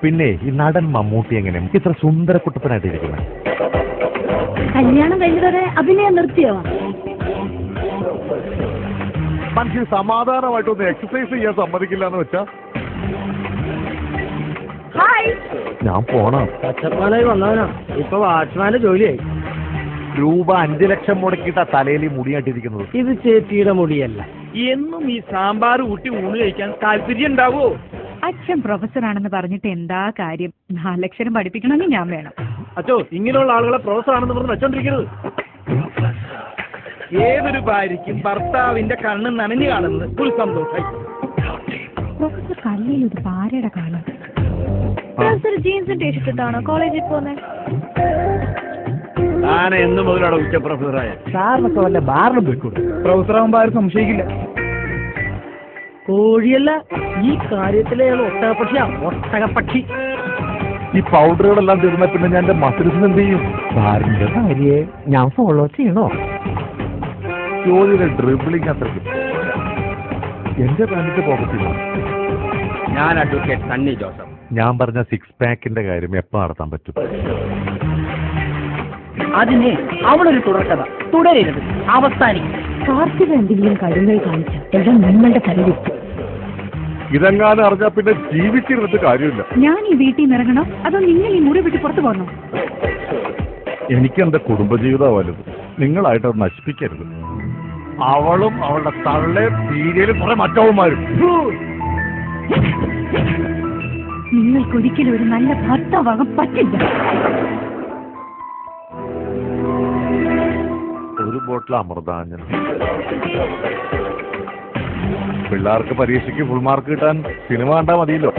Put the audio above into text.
പിന്നെ ഈ നടൻ മമ്മൂട്ടി എങ്ങനെ ഇത്ര സുന്ദര കുട്ടപ്പനായിട്ടിരിക്കുന്നത്? കല്യാണം കഴിഞ്ഞതോടെ അഭിനയം നിർത്തിയോ? മനുഷ്യൻ സമാധാനമായിട്ടൊന്ന് എക്സസൈസ് ചെയ്യാൻ സമ്മതിക്കില്ല എന്ന് വെച്ചാ ഞാൻ പോണം. പച്ചപ്പാലായി വന്നവനാ ഇപ്പൊ വാച്ച്മാന്റെ ജോലിയായി. രൂപ 5 ലക്ഷം മുടക്കിയിട്ടാ തലയിൽ മുടിയായിട്ടിരിക്കുന്നത്. ഇത് ചേച്ചിയുടെ മുടിയല്ല. എന്നും ഈ സാമ്പാർ കൂട്ടി ഊണ് കഴിക്കാൻ താല്പര്യം ഉണ്ടാവോ? അച്ഛൻ പ്രൊഫസറാണെന്ന് പറഞ്ഞിട്ട് എന്താ കാര്യം? 4 ലക്ഷം പഠിപ്പിക്കണമെങ്കിൽ ഞാൻ വേണം. അച്ചോ, ഇങ്ങനെയുള്ള ആളുകളെ പ്രൊഫസർ ആണെന്ന് പറഞ്ഞ് വെച്ചോണ്ടിരിക്കരുത്. ഏതൊരു ഭാര്യയ്ക്കും ഭർത്താവിന്റെ കണ്ണ് നനഞ്ഞു കാണുന്നത് ഫുൾ സന്തോഷമായി. പ്രൊഫസർ കല്ലിൽ ഒരു ഭാര്യയുടെ കാണും. പ്രൊഫസർ ജീൻസും ടീഷർട്ട് ഇട്ടാണോ കോളേജിൽ പോകുന്നത്? താൻ എന്ന് മുതലാണ് ഉച്ച പ്രൊഫസറായ? സാറിനൊക്കെ വല്ല ബാറിലും പോയിക്കൂടെ? പ്രൊഫസർ ആകുമ്പോൾ ആരും സംശയിക്കില്ല. കോഴിയല്ല, ഈ കാര്യത്തിലെ ഒട്ടകപ്പക്ഷിയാ, ഒട്ടകപ്പക്ഷി. ഈ പൗഡറുകളെല്ലാം തീർന്ന പിന്നെ ഞാൻ എന്റെ മസിൽസിന് എന്ത് ചെയ്യും? സാറിന്റെ ഭാര്യയെ ഞാൻ ഫോളോ ചെയ്യണോ? ജോലിയുടെ ഡ്രിബിളിങ് അത്രയ്ക്ക് എന്റെ പാൻറിന്റെ പോക്കറ്റില്ല. ഞാൻ അഡ്വക്കേറ്റ് സണ്ണി ജോസഫ്. ഞാൻ പറഞ്ഞ 6 പാക്കിന്റെ കാര്യം എപ്പോ നടത്താൻ പറ്റും? അതിന് അവളൊരു തുടർക്കഥ തുടരരുത്, അവസാനിക്കും. കാർത്തിക എന്തെങ്കിലും കടുങ്ങൾ കാണിച്ച എല്ലാം നിങ്ങളുടെ കയ്യിലിട്ടു. ഇതെങ്ങാനും അറിഞ്ഞാൽ പിന്നെ ജീവിച്ചിരുന്നിട്ട് കാര്യമില്ല. ഞാൻ ഈ വീട്ടിൽ നിന്ന് ഇറങ്ങണോ അതോ നിങ്ങൾ ഈ മുറി വിട്ട് പുറത്തു പോകണോ? എനിക്ക് എന്റെ കുടുംബജീവിതം വലുത്. നിങ്ങളായിട്ട് അത് നശിപ്പിക്കരുത്. അവളും അവളുടെ തള്ളയും സീരിയലും കുറെ മറ്റവന്മാരും. നിങ്ങൾക്കൊരിക്കലും ഒരു നല്ല ഭർത്താവാകാൻ പറ്റില്ല. ഒരു ബോട്ടിൽ അമൃതാഞ്ജനം. പിള്ളേർക്ക് പരീക്ഷയ്ക്ക് ഫുൾ മാർക്ക് കിട്ടാൻ സിനിമ കണ്ടാൽ മതിയല്ലോ.